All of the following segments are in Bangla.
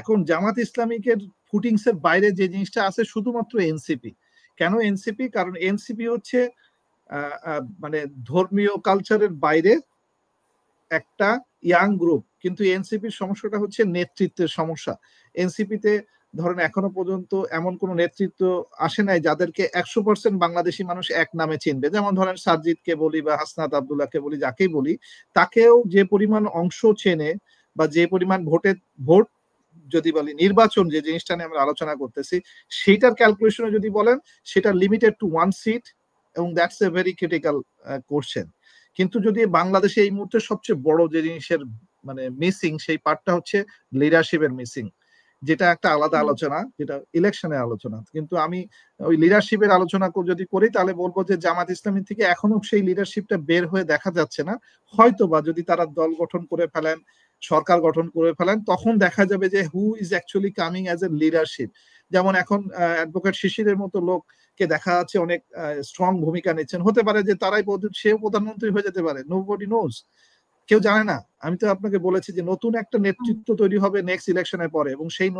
এখন জামাত ইসলামীকের ফুটিংস এর বাইরে যে জিনিসটা আছে শুধুমাত্র এনসিপি। কেন এনসিপি? কারণ এনসিপি হচ্ছে মানে ধর্মীয় কালচারের বাইরে একটা ইয়াং গ্রুপ, কিন্তু এনসিপির সমস্যাটা হচ্ছে নেতৃত্বের সমস্যা। এনসিপিতে ধরেন এখনো পর্যন্ত এমন কোন নেতৃত্ব আসে নাই যাদেরকে 100% বাংলাদেশি মানুষ এক নামে চিনবে। যেমন ধরেন সারজিদকে বলি বা হাসনাত আব্দুল্লাহকে বলি, যাকেই বলি, তাকেও যে পরিমাণ অংশ চেনে বা যে পরিমাণ ভোট যদি বলি নির্বাচন যে জিনিসটা নিয়ে আমরা আলোচনা করতেছি সেইটার ক্যালকুলেশনে যদি বলেন সেটা লিমিটেড টু 1 সিট, এবং that's a very critical question. কিন্তু যদি বাংলাদেশে এই মুহূর্তে সবচেয়ে বড় যে জিনিসের মানে মিসিং সেই পার্টটা হচ্ছে লিডারশিপের মিসিং, যেটা একটা আলাদা আলোচনা, যেটা ইলেকশনের আলোচনা। কিন্তু আমি ওই লিডারশিপের আলোচনা যদি করি তাহলে বলবো যে জামাত ইসলামী থেকে এখনো সেই লিডারশিপটা বের হয়ে দেখা যাচ্ছে না। হয়তো বা যদি তারা দল গঠন করে ফেলেন, সরকার গঠন করে ফেলেন, তখন দেখা যাবে যে who is actually coming as a leadership. যেমন এখন অ্যাডভোকেট শিশিরের মতো লোককে দেখা যাচ্ছে অনেক স্ট্রং ভূমিকা নিচ্ছেন, হতে পারে যে তারাই সেও প্রধানমন্ত্রী হয়ে যেতে পারে, নোবডি নোজ, কেউ জানে না। আমি তো আপনাকে বলেছি যে নতুন একটা নেতৃত্ব তৈরি হবে নেক্সট ইলেকশনের পরে, এবং সেই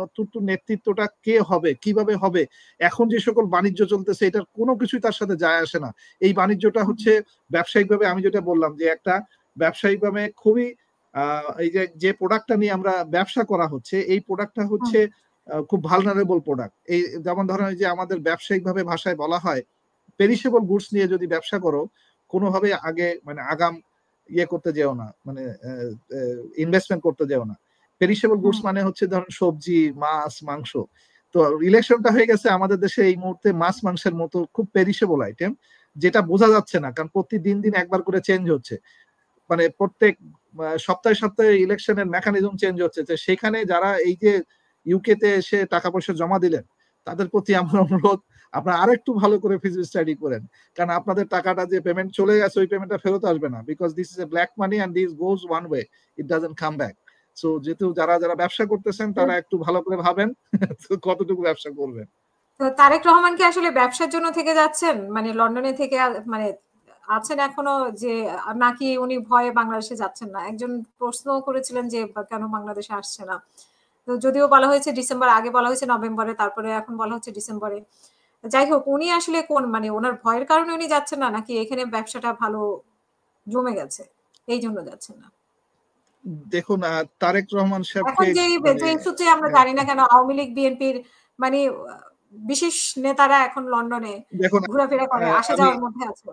নেতৃত্বটা কে হবে, কিভাবে হবে, এখন যে সকল বাণিজ্য চলতেছে এটার কোনো কিছুই তার সাথে যায় আসে না। এই বাণিজ্যটা হচ্ছে ব্যবসায়িকভাবে, আমি যেটা বললাম যে একটা ব্যবসায়িকভাবে খুবই এই যে প্রোডাক্টটা নিয়ে আমরা ব্যবসা করা হচ্ছে, এই প্রোডাক্টটা হচ্ছে খুব ভালনারেবল প্রোডাক্ট। এই যেমন ধরেন যে আমাদের ব্যবসায়িকভাবে ভাষায় বলা হয় পেরিশেবল গুডস নিয়ে যদি ব্যবসা করো, কোনোভাবে আগে মানে আগাম ইয়ে করতে যেও না, মানে ইনভেস্টমেন্ট করতে যেও না। পেরিশেবল গুডস মানে হচ্ছে ধরেন সবজি, মাছ, মাংস। তো ইলেকশনটা হয়ে গেছে আমাদের দেশে এই মুহূর্তে মাছ মাংসের মতো খুব পেরিশেবল আইটেম, যেটা বোঝা যাচ্ছে না, কারণ প্রতিদিন দিন একবার করে চেঞ্জ হচ্ছে, মানে প্রত্যেক সপ্তাহে সপ্তাহে ইলেকশনের মেকানিজম চেঞ্জ হচ্ছে। তো সেখানে যারা এই যে ইউকে তে এসে টাকা পয়সা জমা দিলেন তাদের প্রতি আমার অনুরোধ, আপনারা আরেকটু ভালো করে ফিজিক্স স্টাডি করেন, কারণ আপনাদের টাকাটা যে পেমেন্ট চলে গেছে ওই পেমেন্টটা ফেরত আসবে না, because this is a black money and this goes one way, it doesn't come back. So যেহেতু যারা যারা ব্যবসা করতেছেন তারা একটু ভালো করে ভাবেন কতটুকু ব্যবসা করবেন। তো তারেক রহমান কি আসলে ব্যবসার জন্য থেকে যাচ্ছেন, মানে লন্ডনে থেকে মানে আছেন এখনো, যে নাকি উনি ভয়ে বাংলাদেশে যাচ্ছেন না? একজন প্রশ্ন করেছিলেন যে কেন বাংলাদেশে আসছে না, তো যদিও বলা হয়েছে ডিসেম্বর, আগে বলা হয়েছে নভেম্বরে, তারপরে এখন বলা হচ্ছে ডিসেম্বরে। যাই হোক, উনি আসলে কোন মানে ওনার ভয়ের কারণে উনি যাচ্ছেন না, নাকি এখানে ব্যবসাটা ভালো জমে গেছে এই জন্য যাচ্ছেন না? দেখুন তারেক রহমান সাহেবকে এখন যে সূত্রে আমরা জানি না কেন আওয়ামী লীগ বিএনপির মানে বিশেষ নেতারা এখন লন্ডনে ঘোরাফেরা করে, আসা যাওয়ার মধ্যে আছে।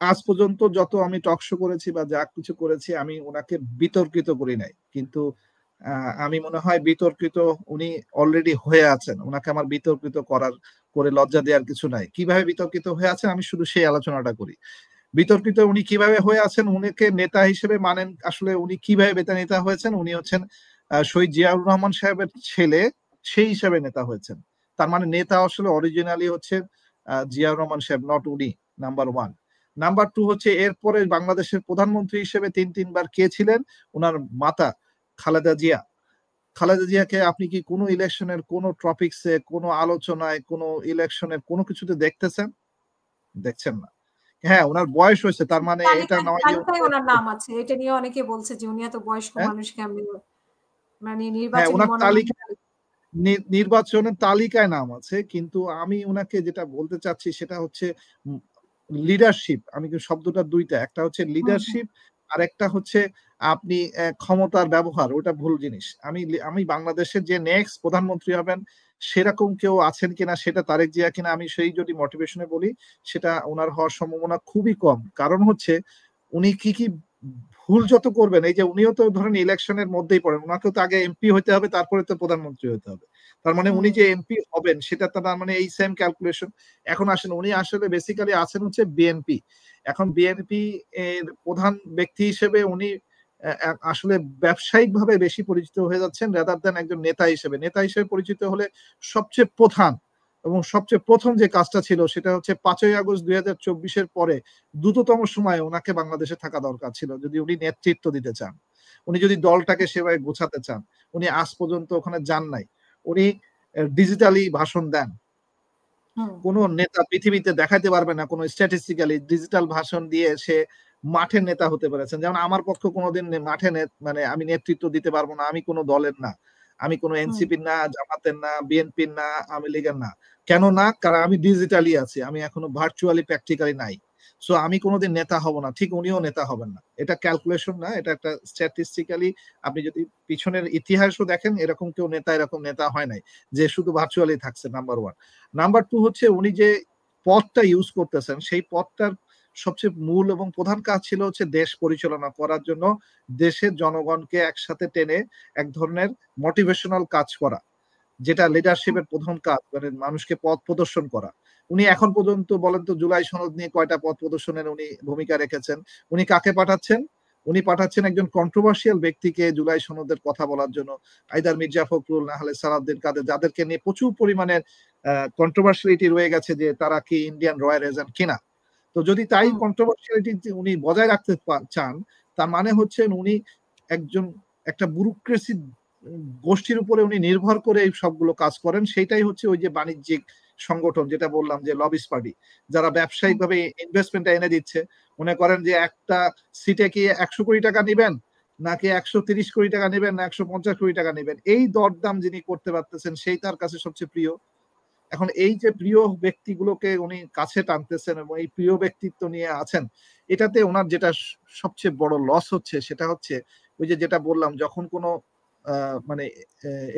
আজ পর্যন্ত যত আমি টক শো করেছি বা যা কিছু করেছি আমি ওনাকে বিতর্কিত করি নাই, কিন্তু আমি মনে হয় বিতর্কিত উনি অলরেডি হয়ে আছেন। ওনাকে আমার বিতর্কিত করে লজ্জা দেওয়ার কিছু নাই। কিভাবে বিতর্কিত হয়ে আছেন আমি শুধু সেই আলোচনাটা করি। বিতর্কিত উনি কিভাবে হয়ে আছেন, উনিকে নেতা হিসেবে মানেন, আসলে উনি কিভাবে নেতা হয়েছেন, উনি হচ্ছেন শহীদ জিয়াউর রহমান সাহেবের ছেলে, সেই হিসাবে নেতা হয়েছেন। তার মানে নেতা আসলে অরিজিনালি হচ্ছে জিয়াউর রহমান সাহেব, নট উনি, নাম্বার 1। নাম্বার 2 হচ্ছে এরপরে বাংলাদেশের প্রধানমন্ত্রী হিসেবে তিনবার কে ছিলেন, ওনার মাতা খালেদা জিয়া। খালেদা জিয়াকে আপনি কি কোনো ইলেকশনের কোনো টপিকসে, কোনো আলোচনায়, কোনো ইলেকশনের কোনো কিছুতে দেখতেছেন? দেখছেন না। হ্যাঁ, ওনার বয়স হয়েছে, তার মানে এটা নয় যে ওনার নাম আছে, এটা নিয়ে অনেকে বলছে যে উনি এত বয়স্ক মানুষ কেমনে মানে হ্যাঁ, ওনার নির্বাচনী নির্বাচনের তালিকায় নাম আছে, কিন্তু আমি ওনাকে যেটা বলতে চাচ্ছি সেটা হচ্ছে লিডারশিপ। আমি শব্দটা দুইটা, একটা হচ্ছে লিডারশিপ আর একটা হচ্ছে আপনি ক্ষমতার ব্যবহার, ওটা ভুল জিনিস। আমি বাংলাদেশের যে নেক্সট প্রধানমন্ত্রী হবেন সেরকম কেউ আছেন কিনা, সেটা তারেক জিয়া কিনা, আমি সেই যদি মোটিভেশনে বলি সেটা ওনার হওয়ার সম্ভাবনা খুবই কম। কারণ হচ্ছে উনি কি ভুল যত করবেন, এই যে উনিও তো ধরেন ইলেকশনের মধ্যেই পড়েন, ওনাকেও তো আগে এমপি হতে হবে তারপরে তো প্রধানমন্ত্রী হতে হবে। তার মানে উনি যে এমপি হবেন সেটা তার মানে এই সেম ক্যালকুলেশন। এখন আসেন উনি আসলে বেসিক্যালি আছেন হচ্ছে বিএনপি। এখন বিএনপি এর প্রধান ব্যক্তি হিসেবে উনি আসলে ব্যবসায়িক ভাবে বেশি পরিচিত হয়ে যাচ্ছেন রাদার দেন একজন নেতা হিসেবে। নেতা হিসেবে পরিচিত হলে সবচেয়ে প্রধান এবং সবচেয়ে প্রথম যে কাজটা ছিল সেটা হচ্ছে 5ই আগস্ট 2024-এর পরে দ্রুততম সময়ে ওনাকে বাংলাদেশে থাকা দরকার ছিল, যদি উনি নেতৃত্ব দিতে চান, উনি যদি দলটাকে সেভাবে গোছাতে চান। উনি আজ পর্যন্ত ওখানে যান নাই। উনি ডিজিটালি ভাষণ দেন। কোন নেতা পৃথিবীতে দেখাতে পারবে না কোন স্ট্যাটিস্টিক্যালি ডিজিটাল ভাষণ দিয়ে সে মাঠের নেতা হতে পেরেছেন। যেমন আমার পক্ষে কোনোদিন মাঠে মানে আমি নেতৃত্ব দিতে পারবো না, আমি কোনো দলের না। আমি কোনো এনসিপির না, জামাতের না, বিএনপির না, আওয়ামী লীগের না। কেন না? কারণ আমি ডিজিটালি আছি, আমি এখনো ভার্চুয়ালি প্র্যাকটিক্যালি নাই। সো আমি কোনোদিন নেতা হব না, ঠিক উনিও নেতা হবেন না। এটা ক্যালকুলেশন না, এটা একটা স্ট্যাটিস্টিক্যালি আপনি যদি পিছনের ইতিহাসও দেখেন, এরকম কেউ নেতা এরকম নেতা হয় নাই যে শুধু ভার্চুয়ালি থাকছে। Number one. নাম্বার টু হচ্ছে উনি যে পথটা ইউজ করতেছেন, সেই পথটার সবচেয়ে মূল এবং প্রধান কাজ ছিল হচ্ছে দেশ পরিচালনা করার জন্য দেশের জনগণকে একসাথে টেনে এক ধরনের মোটিভেশনাল কাজ করা, যেটা লিডারশিপের প্রধান কাজ, মানে মানুষকে পথ প্রদর্শন করা। উনি এখন পর্যন্ত বলেন তো জুলাই সনদ নিয়ে কয়টা পথ প্রদর্শনের উনি ভূমিকা রেখেছেন? উনি কাকে পাঠাচ্ছেন? উনি পাঠাচ্ছেন একজন কন্ট্রোভার্সিয়াল ব্যক্তিকে জুলাই সনদের কথা বলার জন্য, আইদার মির্জা ফখরুল, না হলে সালাউদ্দিন কাদের, যাদেরকে নিয়ে প্রচুর পরিমাণে কন্ট্রোভার্সিয়ালিটি রয়ে গেছে যে তারা কি ইন্ডিয়ান রয়্যাল এজেন্ট কিনা। তো যদি তাই কন্ট্রোভার্সিয়ালিটি উনি বজায় রাখতে চান, তার মানে হচ্ছে উনি একজন একটা ব্যুরোক্রেসি গোষ্ঠীর উপরে উনি নির্ভর করে এই সবগুলো কাজ করেন। সেইটাই হচ্ছে ওই যে বাণিজ্যিক সংগঠন যেটা বললাম যে লবিস পার্টি, যারা ব্যবসায়িকভাবে ইনভেস্টমেন্টটা এনে দিচ্ছে। মনে করেন যে একটা সিটে কি 100 কোটি টাকা নেবেন, নাকি 130 কোটি টাকা নেবেন, না 150 কোটি টাকা নেবেন, এই দরদাম যিনি করতে পারতেছেন সেই তার কাছে সবচেয়ে প্রিয়। এখন এই যে প্রিয় ব্যক্তিগুলোকে উনি কাছে টানতেছেন এবং এই প্রিয় ব্যক্তিত্ব নিয়ে আছেন, এটাতে ওনার যেটা সবচেয়ে বড় লস হচ্ছে সেটা হচ্ছে ওই যে যেটা বললাম, যখন কোনো মানে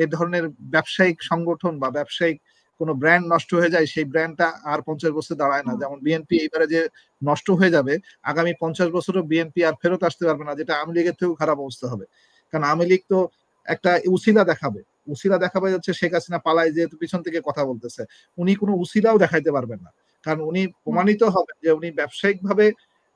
এ ধরনের ব্যবসায়িক সংগঠন বা ব্যবসায়িক কোনো ব্র্যান্ড নষ্ট হয়ে যায়, সেই ব্র্যান্ডটা আর 50 বছর দাঁড়ায় না। যেমন বিএনপি এইবারে যে নষ্ট হয়ে যাবে, আগামী 50 বছরও বিএনপি আর ফেরত আসতে পারবে না, যেটা আওয়ামী লীগের থেকেও খারাপ অবস্থা হবে। কারণ আওয়ামী লীগ তো একটা উসিলা দেখাবে, উসিলা দেখাবে যাচ্ছে শেখ হাসিনা পালায় যেহেতু পিছন থেকে কথা বলতেছে, উনি কোনো উসিলাও দেখাইতে পারবেন না। কারণ উনি প্রমাণিত হবেন যে উনি ব্যবসায়িক ভাবে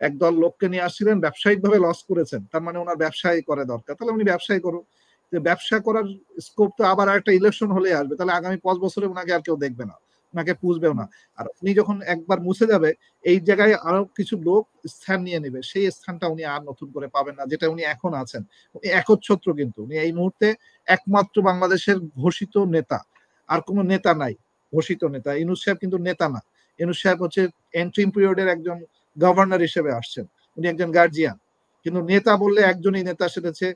একদল লোককে নিয়ে আসছিলেন, ব্যবসায়িক ভাবে লস করেছেন, তার মানে ওনার ব্যবসায় করে দরকার, তাহলে উনি ব্যবসায় করুন। ব্যবসা করার স্কোপ তো আবার একটা ইলেকশন হলে আসবে, তাহলে আগামী 5 বছরে ওনাকে আর কেউ দেখবে না, ওনাকে পুষবেও না। আর উনি যখন একবার মুছে যাবে, এই জায়গায় আরো কিছু লোক স্থান নিয়ে নেবে, সেই স্থানটা উনি আর নতুন করে পাবেন না, যেটা উনি এখন আছেন। উনি একচ্ছত্র, কিন্তু উনি এই মুহূর্তে একমাত্র বাংলাদেশের ঘোষিত নেতা, আর কোনো নেতা নাই ঘোষিত নেতা। ইউনূস সাহেব কিন্তু নেতা না, ইউনূস সাহেব হচ্ছে এন্ট্রিম পিরিয়ডের একজন গভর্নর হিসেবে আসছেন, উনি একজন গার্জিয়ান। কিন্তু নেতা বললে একজনই নেতা, সেটা হচ্ছে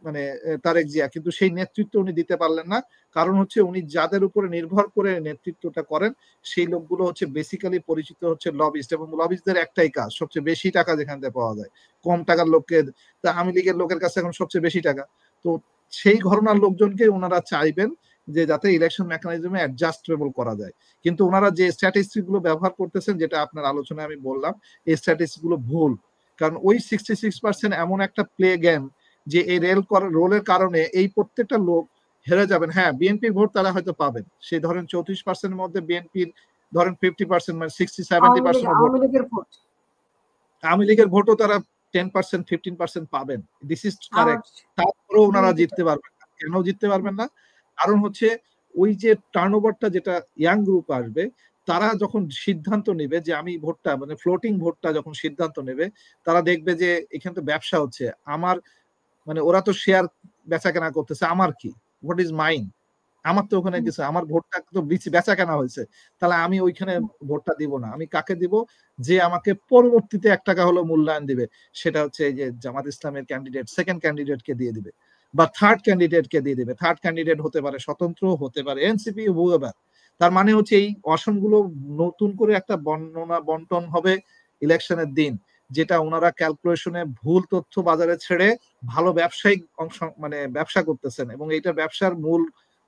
মানে তারেক জিয়া, কিন্তু সেই নেতৃত্ব উনি দিতে পারলেন না। কারণ হচ্ছে উনি যাদের উপরে নির্ভর করে নেতৃত্বটা করেন, সেই লোকগুলো হচ্ছে বেসিক্যালি পরিচিত হচ্ছে লবিস্ট, এবং লবিস্টদের একটাই কাজ, সবচেয়ে বেশি টাকা যেখান থেকে পাওয়া যায়, কম টাকার লোককে। তা আওয়ামী লীগের লোকের কাছে এখন সবচেয়ে বেশি টাকা, তো সেই ঘরনার লোকজনকে ওনারা চাইবেন যে যাতে ইলেকশন মেকানিজমে অ্যাডজাস্টেবল করা যায়। কিন্তু ওনারা যে স্ট্যাটিস্টিক গুলো ব্যবহার করতেছেন, যেটা আপনার আলোচনায় আমি বললাম, এই স্ট্যাটিস্টিক গুলো ভুল। কারণ ওই 66% এমন একটা প্লে গেম যে এই রোলের কারণে এই প্রত্যেকটা লোক হেরে যাবেন। হ্যাঁ, বিএনপির ভোট তারা হয়তো পাবেন, সেই ধরেন 34% মধ্যে বিএনপির ধরেন 50%, মানে 60-70% ভোট, আওয়ামী লীগের ভোটও তারা 10%-15% পাবেন, দিস ইজ কারেক্ট। তারপরেও ওনারা জিততে পারবেন না। কেন জিততে পারবেন না? কারণ হচ্ছে ওই যে টার্নওভারটা, যেটা ইয়াং গ্রুপ আসবে, তারা যখন সিদ্ধান্ত নেবে যে আমি ভোটটা, মানে ফ্লোটিং ভোটটা যখন সিদ্ধান্ত নেবে, তারা দেখবে যে এখানে তো ব্যবসা হচ্ছে, আমার মানে ওরা তো শেয়ার বেচা কেনা করতেছে, আমার কি, হোয়াট ইজ মাইন, আমার তো ওখানে কিছু, আমার ভোটটা তো বেচা কেনা হয়েছে, তাহলে আমি ওইখানে ভোটটা দিব না। আমি কাকে দিব? যে আমাকে পরবর্তীতে 1 টাকা হলো মূল্যায়ন দিবে, সেটা হচ্ছে এই যে জামাত ইসলামের ক্যান্ডিডেট, সেকেন্ড ক্যান্ডিডেটকে দিয়ে দিবে, বা থার্ড ক্যান্ডিডেটকে দিয়ে দিবে। থার্ড ক্যান্ডিডেট হতে পারে স্বতন্ত্র, হতে পারে এনসিপি, হুয়েভার। তার মানে হচ্ছে এই আসনগুলো নতুন করে একটা বন্টন হবে ইলেকশনের দিন, যেটা ওনারা ক্যালকুলেশনে ভুল তথ্য বাজারে ছেড়ে ভালো ব্যবসায়িক অংশ, মানে ব্যবসা করতেছেন, এবং এইটা ব্যবসার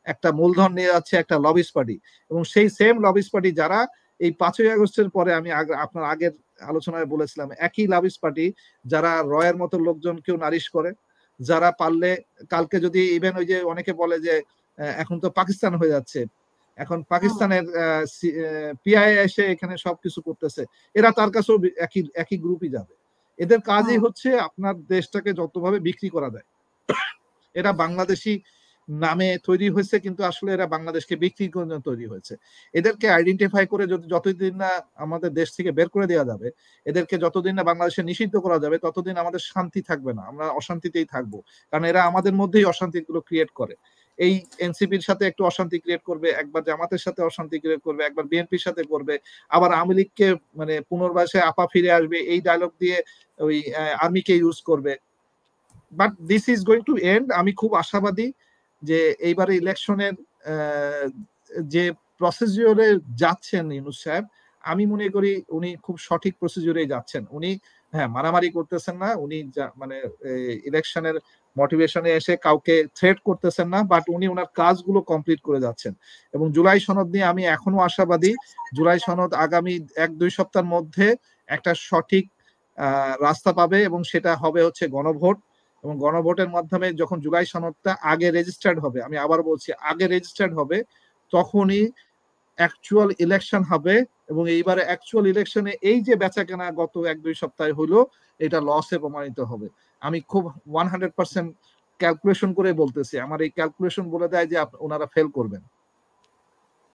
একটা মূলধন নিয়ে যাচ্ছে একটা লবিস পার্টি। এবং সেই সেম লবিস পার্টি যারা এই 5ই আগস্টের পরে, আমি আপনার আগের আলোচনায় বলেছিলাম, একই লবিস পার্টি যারা রয়ের মতো লোকজনকেও নারিশ করে, যারা পারলে কালকে যদি ইভেন ওই যে অনেকে বলে যে এখন তো পাকিস্তান হয়ে যাচ্ছে, এখন পাকিস্তানের পিআই এসে এখানে সবকিছু করতেছে, এরা তার কাছেও একই গ্রুপই যাবে। এদের কাজই হচ্ছে আপনার দেশটাকে যতভাবে বিক্রি করা যায়। এরা বাংলাদেশি নামে তৈরি হয়েছে, কিন্তু আসলে এরা বাংলাদেশকে বিক্রি করার জন্য তৈরি হয়েছে। এদেরকে আইডেন্টিফাই করে যতদিন না আমাদের দেশ থেকে বের করে দেওয়া যাবে, এদেরকে যতদিন না বাংলাদেশে নিষিদ্ধ করা যাবে, ততদিন আমাদের শান্তি থাকবে না, আমরা অশান্তিতেই থাকবো। কারণ এরা আমাদের মধ্যেই অশান্তিগুলো ক্রিয়েট করে। এই এনসিপির সাথে একটু অশান্তি ক্রিয়েট করবে, একবার জামাতের সাথে অশান্তি ক্রিয়েট করবে, একবার বিএনপির সাথে করবে, আবার আওয়ামী লীগকে মানে পুনর্বাসে আপা ফিরে আসবে এই ডায়লগ দিয়ে ওই আর্মিকে ইউজ করবে। But this is going to end. আমি খুব আশাবাদী যে এইবারে ইলেকশনের যে প্রসিডিউরে যাচ্ছেন ইউনূস সাহেব, আমি মনে করি উনি খুব সঠিক প্রসিডিউরে যাচ্ছেন। উনি হ্যাঁ মারামারি করতেছেন না, উনি মানে ইলেকশনের মোটিভেশনে এসে কাউকে থ্রেট করতেছেন না, বাট উনি ওনার কাজগুলো কমপ্লিট করে যাচ্ছেন। এবং জুলাই সনদ নিয়ে আমি এখনো আশাবাদী, জুলাই সনদ আগামী 1-2 সপ্তাহের মধ্যে একটা সঠিক রাস্তা পাবে এবং সেটা হবে হচ্ছে গণভোট। এবং গণভোটের মাধ্যমে যখন জুলাই সনদটা আগে রেজিস্টার্ড হবে, আমি আবার বলছি আগে রেজিস্টার্ড হবে, তখনই অ্যাকচুয়াল ইলেকশন হবে। এবং এইবারে অ্যাকচুয়াল ইলেকশনে এই যে বেচাকেনা গত 1-2 সপ্তাহে হলো, এটা লসে প্রমাণিত হবে। আমি খুব 100% ক্যালকুলেশন করে বলতেছি, আমার এই ক্যালকুলেশন বলে দেয় যে ওনারা ফেল করবেন।